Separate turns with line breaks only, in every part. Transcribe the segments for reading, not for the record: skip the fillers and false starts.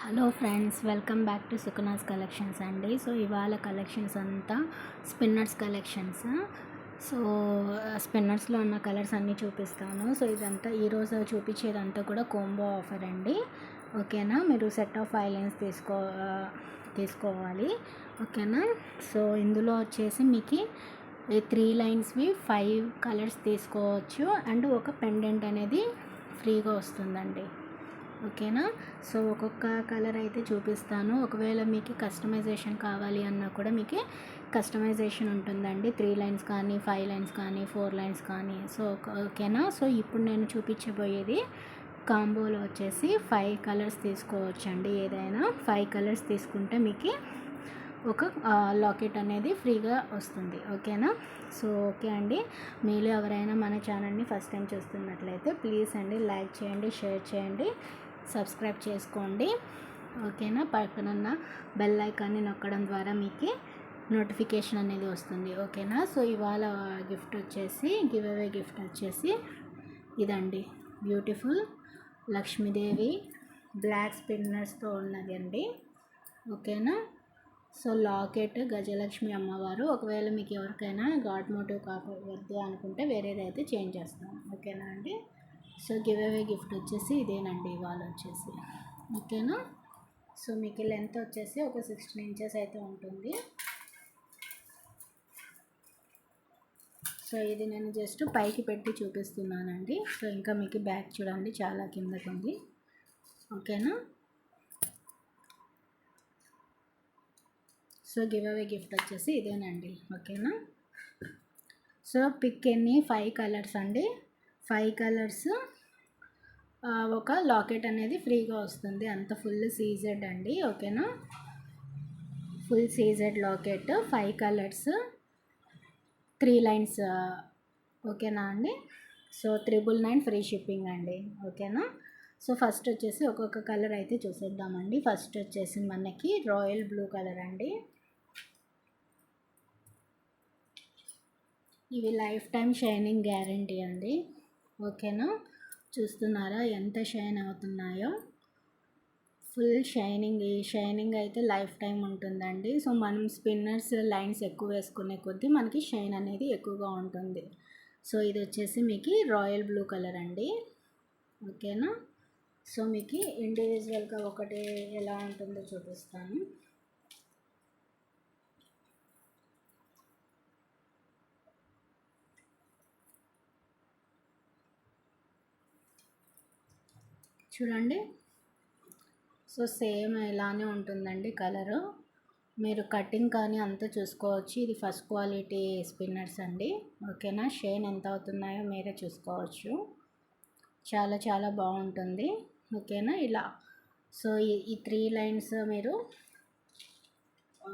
Hello friends, welcome back to సుకునాస్ collections అండి. So ఇవాళ కలెక్షన్స్ అంతా స్పిన్నర్స్ కలెక్షన్స్. సో స్పిన్నర్స్లో ఉన్న కలర్స్ అన్నీ చూపిస్తాను. సో ఇదంతా ఈరోజు చూపించేదంతా కూడా కోంబో ఆఫర్ అండి. ఓకేనా, మీరు సెట్ ఆఫ్ 5 లైన్స్ తీసుకోవాలి. ఓకేనా, సో ఇందులో వచ్చేసి మీకు 3 లైన్స్వి 5 కలర్స్ తీసుకోవచ్చు అండ్ ఒక పెండెంట్ అనేది ఫ్రీగా వస్తుందండి. ఓకేనా, సో ఒక్కొక్క కలర్ అయితే చూపిస్తాను. ఒకవేళ మీకు కస్టమైజేషన్ కావాలి అన్నా కూడా మీకు కస్టమైజేషన్ ఉంటుందండి. 3 లైన్స్ కానీ 5 లైన్స్ కానీ 4 లైన్స్ కానీ. సో ఓకేనా, సో ఇప్పుడు నేను చూపించబోయేది కాంబోలో వచ్చేసి 5 కలర్స్ తీసుకోవచ్చండి. ఏదైనా 5 కలర్స్ తీసుకుంటే మీకు ఒక లాకెట్ అనేది ఫ్రీగా వస్తుంది. ఓకేనా, సో ఓకే అండి. మీలో ఎవరైనా మన ఛానల్ని ఫస్ట్ టైం చూస్తున్నట్లయితే ప్లీజ్ అండి లైక్ చేయండి, షేర్ చేయండి, సబ్స్క్రైబ్ చేసుకోండి. ఓకేనా, పక్కనున్న బెల్ ఐకాన్ని నొక్కడం ద్వారా మీకు నోటిఫికేషన్ అనేది వస్తుంది. ఓకేనా, సో ఇవాళ గిఫ్ట్ వచ్చేసి గివ్ అవే గిఫ్ట్ వచ్చేసి ఇదండి, బ్యూటిఫుల్ లక్ష్మీదేవి బ్లాక్ స్పిన్నర్స్తో ఉన్నది అండి. ఓకేనా, సో లాకెట్ గజలక్ష్మి అమ్మవారు. ఒకవేళ మీకు ఎవరికైనా గాడ్ మోటివ్ కాకూడదు అనుకుంటే వేరేదైతే చేంజ్ చేస్తాను. ఓకేనా అండి, సో గివ్ అవే గిఫ్ట్ వచ్చేసి ఇదేనండి ఇవాళ వచ్చేసి. ఓకేనా, సో మీకు లెంత్ వచ్చేసి ఒక 16 ఇంచెస్ అయితే ఉంటుంది. సో ఇది నేను జస్ట్ పైకి పెట్టి చూపిస్తున్నానండి. సో ఇంకా మీకు బ్యాక్ చూడండి, చాలా కిందకు ఉంది. ఓకేనా, సో గివ్ అవే గిఫ్ట్ వచ్చేసి ఇదేనండి. ఓకేనా, సో పిక్ ఎన్ని 5 కలర్స్ అండి. 5 కలర్స్ ఒక లాకెట్ అనేది ఫ్రీగా వస్తుంది. అంత ఫుల్ సీజెడ్ అండి. ఓకేనా, full CZ locket 5 colours 3 lines. ఓకేనా అండి, సో 999 ఫ్రీ షిప్పింగ్ అండి. ఓకేనా, సో ఫస్ట్ వచ్చేసి ఒక్కొక్క కలర్ అయితే చూసేద్దామండి. ఫస్ట్ వచ్చేసి మనకి రాయల్ బ్లూ కలర్ అండి. ఇవి లైఫ్ టైం షైనింగ్ గ్యారంటీ అండి. ఓకేనా, చూస్తున్నారా ఎంత షైన్ అవుతున్నాయో. ఫుల్ షైనింగ్, ఈ షైనింగ్ అయితే లైఫ్ టైం ఉంటుందండి. సో మనం స్పిన్నర్స్ లైన్స్ ఎక్కువ వేసుకునే కొద్దీ మనకి షైన్ అనేది ఎక్కువగా ఉంటుంది. సో ఇది వచ్చేసి మీకు రాయల్ బ్లూ కలర్ అండి. ఓకేనా, సో మీకు ఇండివిజువల్గా ఒకటి ఎలా ఉంటుందో చూపిస్తాను. చూడండి, సో సేమ్ ఇలానే ఉంటుందండి కలరు. మీరు కటింగ్ కానీ అంతా చూసుకోవచ్చు. ఇది ఫస్ట్ క్వాలిటీ స్పిన్నర్స్ అండి. ఓకేనా, షైన్ ఎంత అవుతున్నాయో మీరే చూసుకోవచ్చు. చాలా చాలా బాగుంటుంది. ఓకేనా, ఇలా సో ఈ 3 లైన్స్ మీరు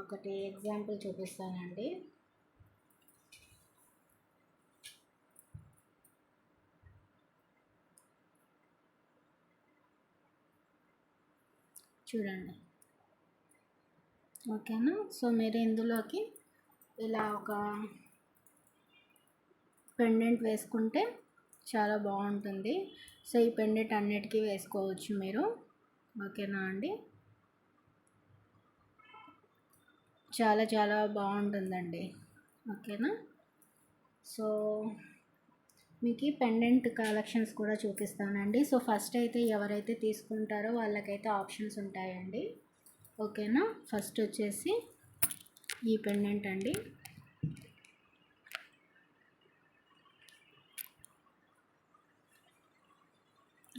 ఒకటి ఎగ్జాంపుల్ చూపిస్తానండి. చూడండి. ఓకేనా, సో మీరు ఇందులోకి ఇలా ఒక పెండెంట్ వేసుకుంటే చాలా బాగుంటుంది. సో ఈ పెండెంట్ అన్నిటికీ వేసుకోవచ్చు మీరు. ఓకేనా అండి, చాలా చాలా బాగుంటుందండి. ఓకేనా, సో మీకు పెండెంట్ కలెక్షన్స్ కూడా చూపిస్తానండి. సో ఫస్ట్ అయితే ఎవరైతే తీసుకుంటారో వాళ్ళకైతే ఆప్షన్స్ ఉంటాయండి. ఓకేనా, ఫస్ట్ వచ్చేసి ఈ పెండెంట్ అండి.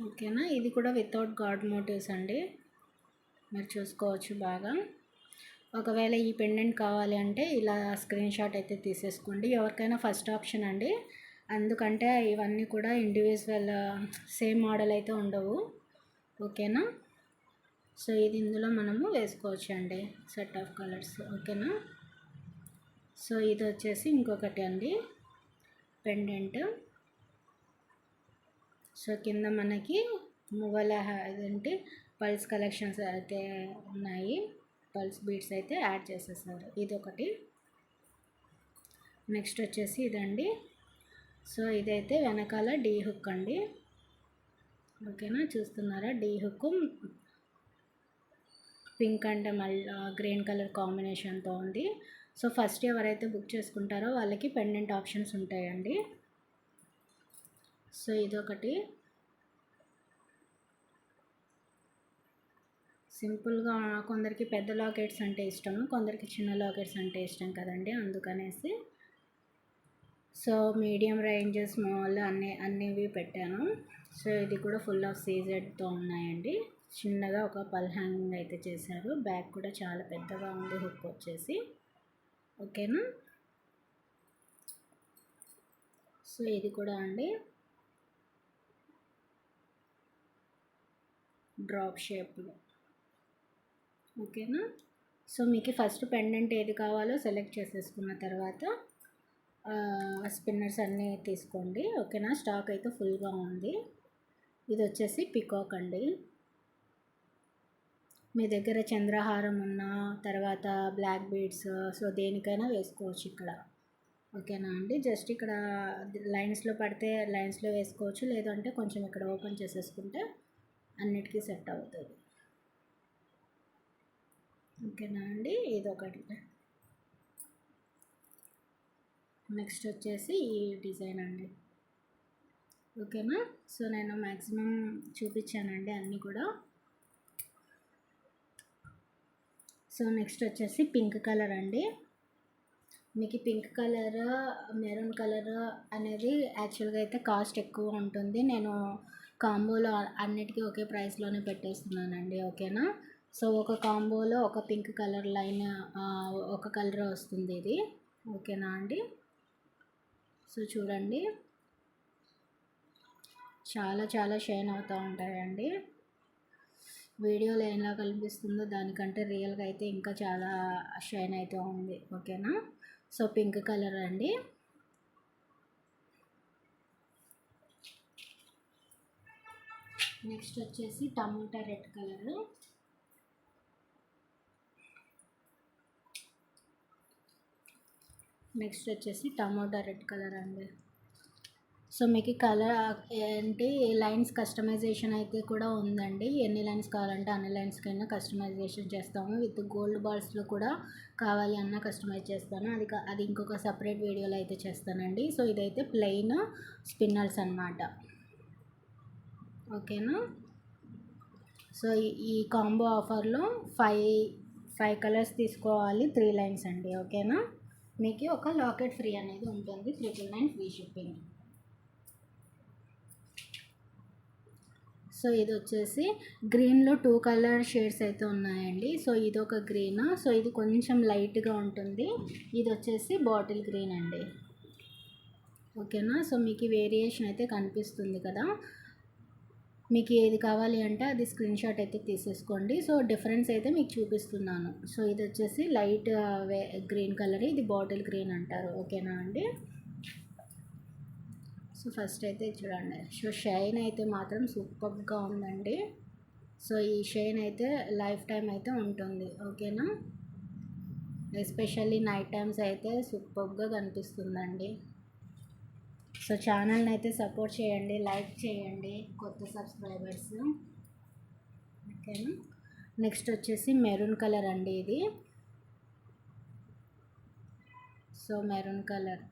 ఓకేనా, ఇది కూడా వితౌట్ గాడ్ మోటివ్స్ అండి. మీరు చూసుకోవచ్చు బాగా. ఒకవేళ ఈ పెండెంట్ కావాలి అంటే ఇలా స్క్రీన్ షాట్ అయితే తీసేసుకోండి. ఎవరికైనా ఫస్ట్ ఆప్షన్ అండి, ఎందుకంటే ఇవన్నీ కూడా ఇండివిజువల్ సేమ్ మోడల్ అయితే ఉండవు. ఓకేనా, సో ఇది ఇందులో మనము వేసుకోవచ్చు అండి, సెట్ ఆఫ్ కలర్స్. ఓకేనా, సో ఇది వచ్చేసి ఇంకొకటి అండి పెండెంట్. సో కింద మనకి మువ్వల అదేంటి పల్స్ కలెక్షన్స్ అయితే ఉన్నాయి. పల్స్ బీడ్స్ అయితే యాడ్ చేసేసారు. ఇది ఒకటి. నెక్స్ట్ వచ్చేసి ఇదండి. సో ఇదైతే వెనకాల డీ హుక్ అండి. ఓకేనా, చూస్తున్నారా, డీ హుక్ పింక్ అండ్ మళ్ళీ గ్రీన్ కలర్ కాంబినేషన్తో ఉంది. సో ఫస్ట్ ఎవరైతే బుక్ చేసుకుంటారో వాళ్ళకి పెండెంట్ ఆప్షన్స్ ఉంటాయండి. సో ఇదొకటి సింపుల్గా, కొందరికి పెద్ద లాకెట్స్ అంటే ఇష్టము, కొందరికి చిన్న లాకెట్స్ అంటే ఇష్టం కదండి, అందుకనేసి సో మీడియం రేంజ్, స్మాల్ అన్నివి పెట్టాను. సో ఇది కూడా ఫుల్ ఆఫ్ సీజెడ్తో ఉన్నాయండి. చిన్నగా ఒక పల్ హ్యాంగింగ్ అయితే చేశారు. బ్యాగ్ కూడా చాలా పెద్దగా ఉంది, హుక్ వచ్చేసి. ఓకేనా. సో ఇది కూడా అండి డ్రాప్ షేప్లో. ఓకేనా. సో మీకు ఫస్ట్ పెండెంట్ ఏది కావాలో సెలెక్ట్ చేసేసుకున్న తర్వాత స్పిన్నర్స్ అన్నీ తీసుకోండి. ఓకేనా. స్టాక్ అయితే ఫుల్గా ఉంది. ఇది వచ్చేసి పికాక్ అండి. మీ దగ్గర చంద్రహారం ఉన్న తర్వాత బ్లాక్ బీడ్స్, సో దేనికైనా వేసుకోవచ్చు ఇక్కడ. ఓకేనా అండి. జస్ట్ ఇక్కడ లైన్స్లో పడితే లైన్స్లో వేసుకోవచ్చు, లేదంటే కొంచెం ఇక్కడ ఓపెన్ చేసేసుకుంటే అన్నిటికీ సెట్ అవుతుంది. ఓకేనా అండి. ఇదొకటి. నెక్స్ట్ వచ్చేసి ఈ డిజైన్ అండి. ఓకేనా. సో నేను మ్యాక్సిమం చూపించానండి అన్నీ కూడా. సో నెక్స్ట్ వచ్చేసి పింక్ కలర్ అండి. మీకు పింక్ కలర్, మెరూన్ కలర్ అనేది యాక్చువల్గా అయితే కాస్ట్ ఎక్కువ ఉంటుంది. నేను కాంబోలో అన్నిటికీ ఒకే ప్రైస్లోనే పెట్టేస్తున్నానండి. ఓకేనా. సో ఒక కాంబోలో ఒక పింక్ కలర్ లైన్ ఒక కలర్ వస్తుంది ఇది. ఓకేనా అండి. సో చూడండి, చాలా చాలా షైన్ అవుతూ ఉంటాయండి. వీడియోలో ఎలా కనిపిస్తుందో దానికంటే రియల్గా అయితే ఇంకా చాలా షైన్ అయితే ఉంది. ఓకేనా. సో పింక్ కలర్ అండి. నెక్స్ట్ వచ్చేసి టమాటా రెడ్ కలర్. నెక్స్ట్ వచ్చేసి టమాటా రెడ్ కలర్ అండి. సో మీకు కలర్ ఏంటి లైన్స్ కస్టమైజేషన్ అయితే కూడా ఉందండి. ఎన్ని లైన్స్ కావాలంటే అన్ని లైన్స్కైనా కస్టమైజేషన్ చేస్తాము. విత్ గోల్డ్ బాల్స్లో కూడా కావాలి అన్న కస్టమైజ్ చేస్తాను. అది ఇంకొక సపరేట్ వీడియోలో అయితే చేస్తానండి. సో ఇదైతే ప్లెయిన్ స్పిన్నర్స్ అన్నమాట. ఓకేనా. సో ఈ కాంబో ఆఫర్లో ఫైవ్ కలర్స్ తీసుకోవాలి, 3 లైన్స్ అండి. ఓకేనా. మీకు ఒక లాకెట్ ఫ్రీ అనేది ఉంటుంది, 999 ఫ్రీ షిప్పింగ్. సో ఇది వచ్చేసి గ్రీన్లో 2 కలర్ షేడ్స్ అయితే ఉన్నాయండి. సో ఇది ఒక గ్రీన్, సో ఇది కొంచెం లైట్గా ఉంటుంది. ఇది వచ్చేసి బాటిల్ గ్రీన్ అండి. ఓకేనా. సో మీకు వేరియేషన్ అయితే కనిపిస్తుంది కదా. మీకు ఏది కావాలి అంటే అది స్క్రీన్ షాట్ అయితే తీసేసుకోండి. సో డిఫరెన్స్ అయితే మీకు చూపిస్తున్నాను. సో ఇది వచ్చేసి లైట్ గ్రీన్ కలర్, ఇది బాటిల్ గ్రీన్ అంటారు. ఓకేనా అండి. సో ఫస్ట్ అయితే చూడండి. సో షైన్ అయితే మాత్రం సూపర్గా ఉందండి. సో ఈ షైన్ అయితే లైఫ్ టైం అయితే ఉంటుంది. ఓకేనా. ఎస్పెషల్లీ నైట్ టైమ్స్ అయితే సూపర్గా కనిపిస్తుందండి. సో ఛానల్ని అయితే సపోర్ట్ చేయండి, లైక్ చేయండి కొత్త సబ్స్క్రైబర్స్. ఓకేనా. నెక్స్ట్ వచ్చేసి మెరూన్ కలర్ అండి ఇది. సో మెరూన్ కలర్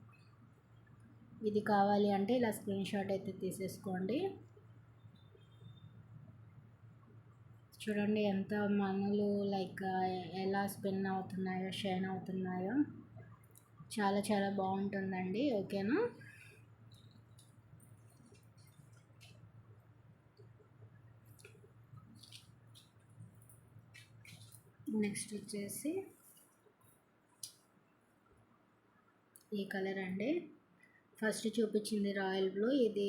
ఇది కావాలి అంటే ఇలా స్క్రీన్ షాట్ అయితే తీసేసుకోండి. చూడండి ఎంత మనులు లైక్ ఎలా స్పిన్ అవుతున్నాయో, షైన్ అవుతున్నాయో, చాలా చాలా బాగుంటుందండి. ఓకేనా. నెక్స్ట్ వచ్చేసి ఈ కలర్ అండి. ఫస్ట్ చూపించింది రాయల్ బ్లూ, ఇది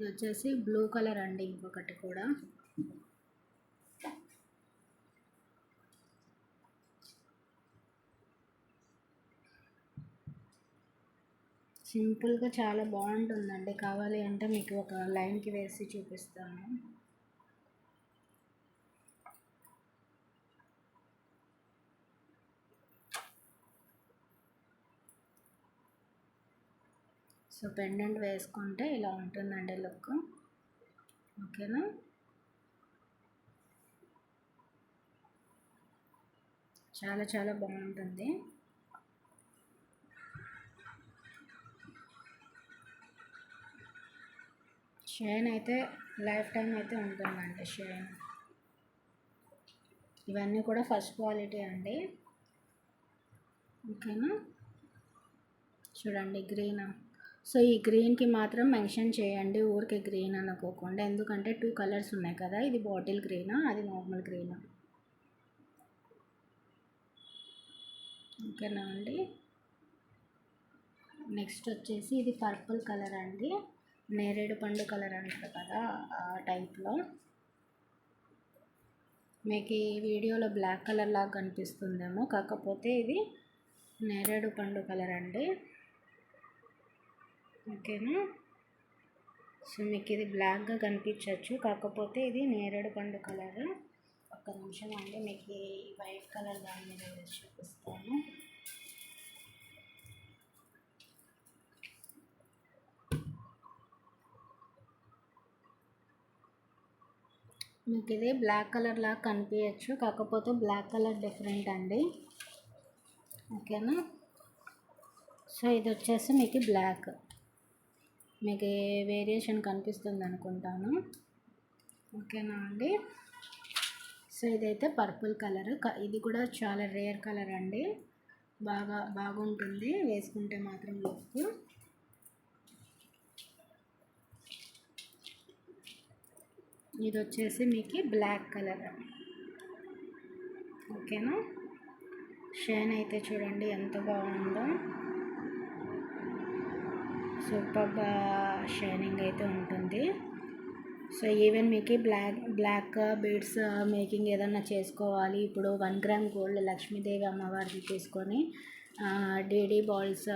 వచ్చేసి బ్లూ కలర్ అండి. ఇంకొకటి కూడా సింపుల్గా చాలా బాగుంటుందండి. కావాలి అంటే మీకు ఒక లైన్కి వేసి చూపిస్తాను. సో పెండెంట్ వేసుకుంటే ఇలా ఉంటుందండి లుక్. ఓకేనా. చాలా చాలా బాగుంటుంది. షైన్ అయితే లైఫ్ టైం అయితే ఉంటుందండి షైన్. ఇవన్నీ కూడా ఫస్ట్ క్వాలిటీ అండి. ఓకేనా, చూడండి గ్రీన్. సో ఈ గ్రీన్కి మాత్రం మెన్షన్ చేయండి, ఊరికే గ్రీన్ అనుకోకుండా, ఎందుకంటే 2 కలర్స్ ఉన్నాయి కదా, ఇది బాటిల్ గ్రీన్, అది నార్మల్ గ్రీన్. ఓకేనా అండి. నెక్స్ట్ వచ్చేసి ఇది పర్పుల్ కలర్ అండి, నేరేడు పండు కలర్ అంటారు కదా ఆ టైప్లో. మీకు ఈ వీడియోలో బ్లాక్ కలర్ లాగా కనిపిస్తుందేమో, కాకపోతే ఇది నేరేడు పండు కలర్ అండి. ఓకేనా, సో మీకు ఇది బ్లాక్గా కనిపించవచ్చు, కాకపోతే ఇది నేరేడు పండు కలర్. ఒక్క నిమిషం అండి, మీకు ఈ వైట్ కలర్ దాని మీద వేసి చూపిస్తాను. మీకు ఇది బ్లాక్ కలర్ లాగా కనిపించచ్చు, కాకపోతే బ్లాక్ కలర్ డిఫరెంట్ అండి. ఓకేనా, సో ఇది వచ్చేసి మీకు బ్లాక్, మీకు వేరియేషన్ కనిపిస్తుంది అనుకుంటాను. ఓకేనా అండి. సో ఇదైతే పర్పుల్ కలర్, ఇది కూడా చాలా రేర్ కలర్ అండి, బాగుంటుంది వేసుకుంటే మాత్రం లుక్. ఇది వచ్చేసి మీకు బ్లాక్ కలర్. ఓకేనా, షైన్ అయితే చూడండి ఎంత బాగుందో, సూపర్గా షైనింగ్ అయితే ఉంటుంది. సో ఈవెన్ మీకు బ్లాక్ బీడ్స్ మేకింగ్ ఏదన్నా చేసుకోవాలి, ఇప్పుడు 1 గ్రామ్ గోల్డ్ లక్ష్మీదేవి అమ్మవారిది తీసుకొని డీడీ బాల్స్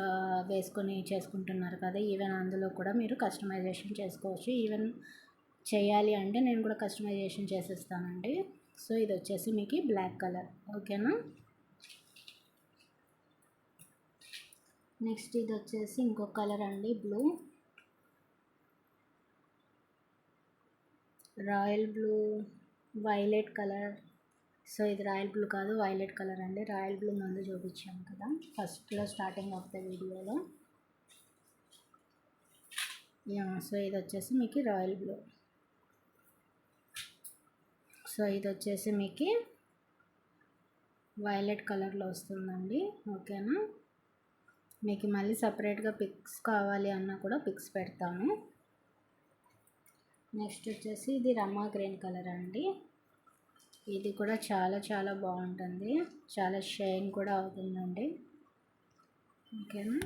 వేసుకొని చేసుకుంటున్నారు కదా, ఈవెన్ అందులో కూడా మీరు కస్టమైజేషన్ చేసుకోవచ్చు. ఈవెన్ చేయాలి అంటే నేను కూడా కస్టమైజేషన్ చేసేస్తానండి. సో ఇది వచ్చేసి మీకు బ్లాక్ కలర్. ఓకేనా, నెక్స్ట్ ఇది వచ్చేసి ఇంకొక కలర్ అండి, blue, royal blue, violet colour. So ఇది రాయల్ బ్లూ కాదు, వైలెట్ కలర్ అండి. రాయల్ బ్లూ ముందు చూపించాము కదా ఫస్ట్లో స్టార్టింగ్ ఆఫ్ ద వీడియోలో. సో ఇది వచ్చేసి మీకు రాయల్ బ్లూ. సో ఇది వచ్చేసి మీకు వైలెట్ కలర్లో వస్తుందండి. ఓకేనా, మీకు మళ్ళీ సపరేట్గా పిక్స్ కావాలి అన్నా కూడా పిక్స్ పెడతాను. నెక్స్ట్ వచ్చేసి ఇది రమా గ్రీన్ కలర్ అండి, ఇది కూడా చాలా చాలా బాగుంటుంది, చాలా షైన్ కూడా అవుతుందండి. ఓకేనా,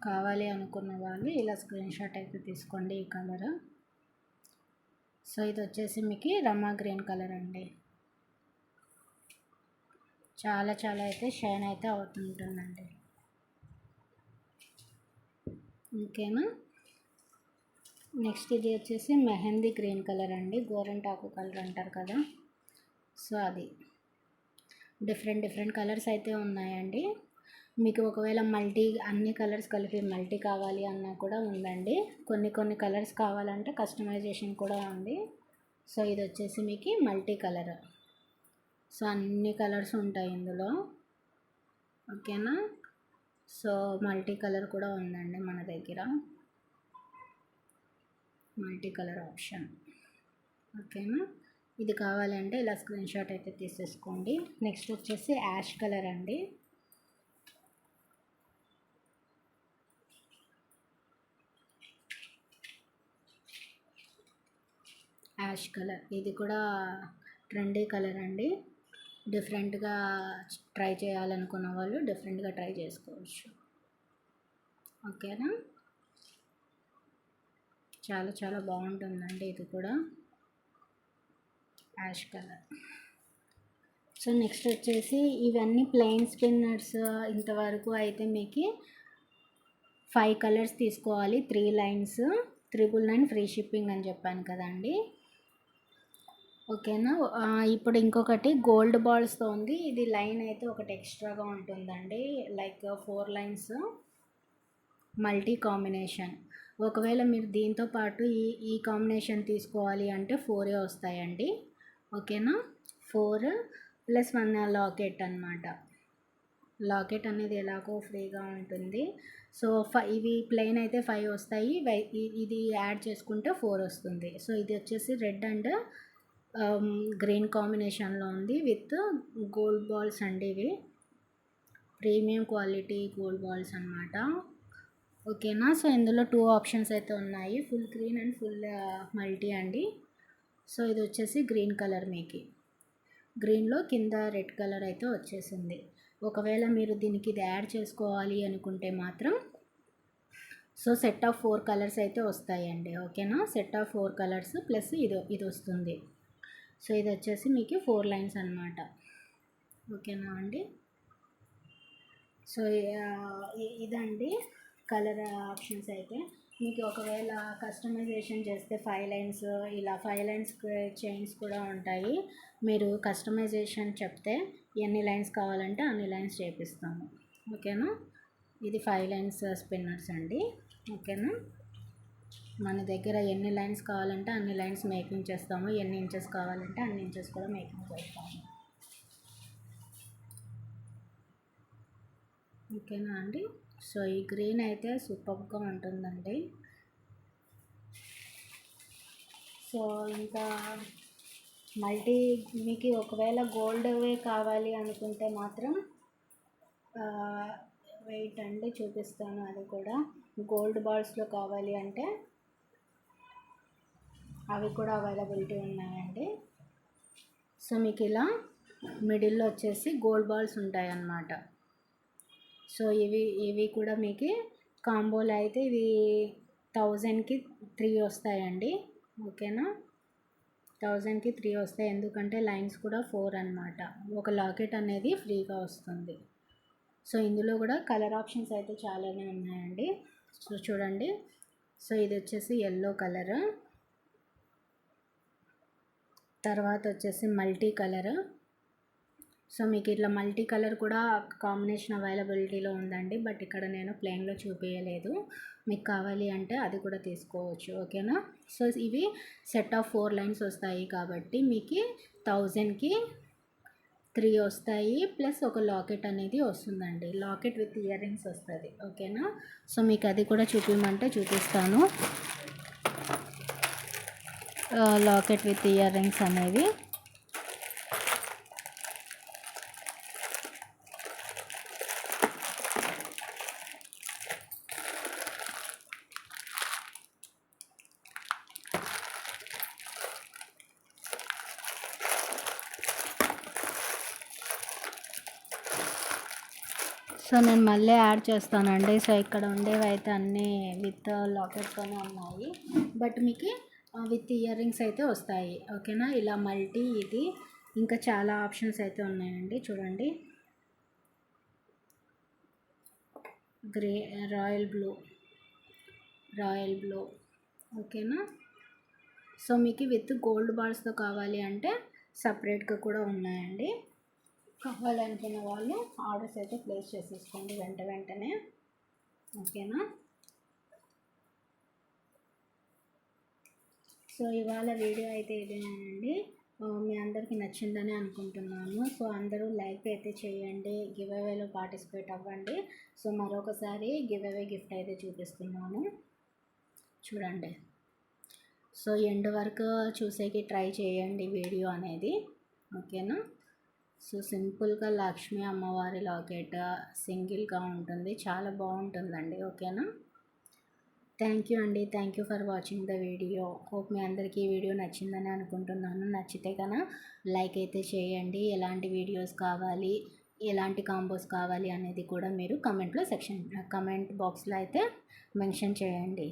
కావాలి అనుకున్న వాళ్ళు ఇలా స్క్రీన్ షాట్ అయితే తీసుకోండి ఈ కలర్. సో ఇది వచ్చేసి మీకు రమా గ్రీన్ కలర్ అండి, చాలా చాలా అయితే షైన్ అయితే అవుతుంటుందండి. ఓకేనా, నెక్స్ట్ ఇది వచ్చేసి మెహందీ గ్రీన్ కలర్ అండి, గోరంటాకు కలర్ అంటారు కదా, సో అది డిఫరెంట్ కలర్స్ అయితే ఉన్నాయండి. మీకు ఒకవేళ అన్ని కలర్స్ కలిపి మల్టీ కావాలి అన్నా కూడా ఉందండి. కొన్ని కలర్స్ కావాలంటే కస్టమైజేషన్ కూడా ఉంది. సో ఇది వచ్చేసి మీకు మల్టీ కలర్, సో అన్ని కలర్స్ ఉంటాయి ఇందులో. ఓకేనా, సో మల్టీ కలర్ కూడా ఉందండి మన దగ్గర, మల్టీ కలర్ ఆప్షన్. ఓకేనా, ఇది కావాలంటే ఇలా స్క్రీన్ షాట్ అయితే తీసేసుకోండి. నెక్స్ట్ వచ్చేసి యాష్ కలర్ అండి, యాష్ కలర్, ఇది కూడా ట్రెండీ కలర్ అండి. డిఫరెంట్గా ట్రై చేయాలనుకున్న వాళ్ళు డిఫరెంట్గా ట్రై చేసుకోవచ్చు. ఓకేనా, చాలా చాలా బాగుంటుందండి ఇది కూడా యాష్ కలర్. సో నెక్స్ట్ వచ్చేసి ఇవన్నీ ప్లెయిన్ స్పిన్నర్స్. ఇంతవరకు అయితే మీకు 5 కలర్స్ తీసుకోవాలి, 3 లైన్స్, 999 ఫ్రీ షిప్పింగ్ అని చెప్పాను కదండి. ఓకేనా, ఇప్పుడు ఇంకొకటి గోల్డ్ బాల్స్తో ఉంది, ఇది లైన్ అయితే ఒకటి ఎక్స్ట్రాగా ఉంటుందండి, లైక్ 4 లైన్స్ మల్టీ కాంబినేషన్. ఒకవేళ మీరు దీంతో పాటు ఈ కాంబినేషన్ తీసుకోవాలి అంటే 4 వస్తాయండి. ఓకేనా, 4 + 1 లాకెట్ అనమాట. లాకెట్ అనేది ఎలాగో ఫ్రీగా ఉంటుంది. సో ఇవి ప్లెయిన్ అయితే 5 వస్తాయి, ఇది యాడ్ చేసుకుంటే 4 వస్తుంది. సో ఇది వచ్చేసి రెడ్ అండ్ గ్రీన్ కాంబినేషన్లో ఉంది విత్ గోల్డ్ బాల్స్ అండి. ఇవి ప్రీమియం క్వాలిటీ గోల్డ్ బాల్స్ అనమాట. ఓకేనా, సో ఇందులో 2 ఆప్షన్స్ అయితే ఉన్నాయి, full green and full multi అండి. సో ఇది వచ్చేసి గ్రీన్ కలర్, మీకు గ్రీన్లో కింద రెడ్ కలర్ అయితే వచ్చేసింది. ఒకవేళ మీరు దీనికి ఇది యాడ్ చేసుకోవాలి అనుకుంటే మాత్రం సో సెట్ ఆఫ్ 4 కలర్స్ అయితే వస్తాయండి. ఓకేనా, సెట్ ఆఫ్ 4 కలర్స్ ప్లస్ ఇది వస్తుంది. సో ఇది వచ్చేసి మీకు 4 లైన్స్ అనమాట. ఓకేనా అండి. సో ఇదండి కలర్ ఆప్షన్స్ అయితే. మీకు ఒకవేళ కస్టమైజేషన్ చేస్తే 5 లైన్స్, ఇలా 5 లైన్స్ చైన్స్ కూడా ఉంటాయి. మీరు కస్టమైజేషన్ చెప్తే ఎన్ని లైన్స్ కావాలంటే అన్ని లైన్స్ చేపిస్తాము. ఓకేనా, ఇది 5 లైన్స్ స్పిన్నర్స్ అండి. ఓకేనా, మన దగ్గర ఎన్ని లైన్స్ కావాలంటే అన్ని లైన్స్ మేకింగ్ చేస్తాము, ఎన్ని ఇంచెస్ కావాలంటే అన్ని ఇంచెస్ కూడా మేకింగ్ చేస్తాము. ఓకేనా అండి. సో ఈ గ్రీన్ అయితే సూపర్గా ఉంటుందండి. సో ఇంకా మల్టీ మీకు ఒకవేళ గోల్డ్వే కావాలి అనుకుంటే మాత్రం వెయిట్ అండి చూపిస్తాను. అది కూడా గోల్డ్ బాల్స్లో కావాలి అంటే అవి కూడా అవైలబిలిటీ ఉన్నాయండి. సో మీకు ఇలా మిడిల్లో వచ్చేసి గోల్డ్ బాల్స్ ఉంటాయి అన్నమాట. సో ఇవి కూడా మీకు కాంబోలో అయితే ఇవి 1000కి 3 వస్తాయండి. ఓకేనా, 1000కి 3 వస్తాయి, ఎందుకంటే లైన్స్ కూడా 4 అనమాట. ఒక లాకెట్ అనేది ఫ్రీగా వస్తుంది. సో ఇందులో కూడా కలర్ ఆప్షన్స్ అయితే చాలానే ఉన్నాయండి. సో చూడండి, సో ఇది వచ్చేసి ఎల్లో కలర్, తర్వాత వచ్చేసి మల్టీ కలర్. సో మీకు ఇట్లా మల్టీ కలర్ కూడా కాంబినేషన్ అవైలబిలిటీలో ఉందండి, బట్ ఇక్కడ నేను ప్లెయిన్లో చూపించలేదు. మీకు కావాలి అంటే అది కూడా తీసుకోవచ్చు. ఓకేనా, సో ఇవి సెట్ ఆఫ్ 4 లైన్స్ వస్తాయి కాబట్టి మీకు 1000కి 3 వస్తాయి, ప్లస్ ఒక లాకెట్ అనేది వస్తుందండి. లాకెట్ విత్ ఇయర్ రింగ్స్ వస్తుంది. ఓకేనా, సో మీకు అది కూడా చూపించమంటే చూపిస్తాను. లాకెట్ విత్ ఇయర్ రింగ్స్ అనేవి. సో నేను మళ్ళీ యాడ్ చేస్తానండి. సో ఇక్కడ ఉండేవి అయితే అన్నీ విత్ లాకెట్తోనే ఉన్నాయి, బట్ మీకు విత్ ఇయర్ రింగ్స్ అయితే వస్తాయి. ఓకేనా, ఇలా మల్టీ ఇది ఇంకా చాలా ఆప్షన్స్ అయితే ఉన్నాయండి. చూడండి, రాయల్ బ్లూ. ఓకేనా, సో మీకు విత్ గోల్డ్ బాల్స్తో కావాలి అంటే సపరేట్గా కూడా ఉన్నాయండి. కావాలనుకున్న వాళ్ళు ఆర్డర్స్ అయితే ప్లేస్ చేసేసుకోండి వెంటనే. ఓకేనా, సో ఇవాళ వీడియో అయితే ఇదేనండి. మీ అందరికీ నచ్చిందని అనుకుంటున్నాను. సో అందరూ లైక్ అయితే చేయండి, గివ్ అవేలో పార్టిసిపేట్ అవ్వండి. సో మరొకసారి గివ్ అవే గిఫ్ట్ అయితే చూపిస్తున్నాను, చూడండి. సో ఎండ్ వరకు చూసేకి ట్రై చేయండి వీడియో అనేది. ఓకేనా, సో సింపుల్గా లక్ష్మీ అమ్మవారి లాకెట్ సింగిల్గా ఉంటుంది, చాలా బాగుంటుందండి. ఓకేనా, థ్యాంక్ యూ అండి, thank you for watching the video. Hope మీ అందరికీ ఈ వీడియో నచ్చిందని అనుకుంటున్నాను. నచ్చితే కనుక లైక్ అయితే చేయండి. ఎలాంటి వీడియోస్ కావాలి, ఎలాంటి కాంబోస్ కావాలి అనేది కూడా మీరు కమెంట్ బాక్స్లో అయితే మెన్షన్ చేయండి.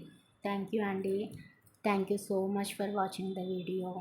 థ్యాంక్ యూ అండి, thank you so much for watching the video.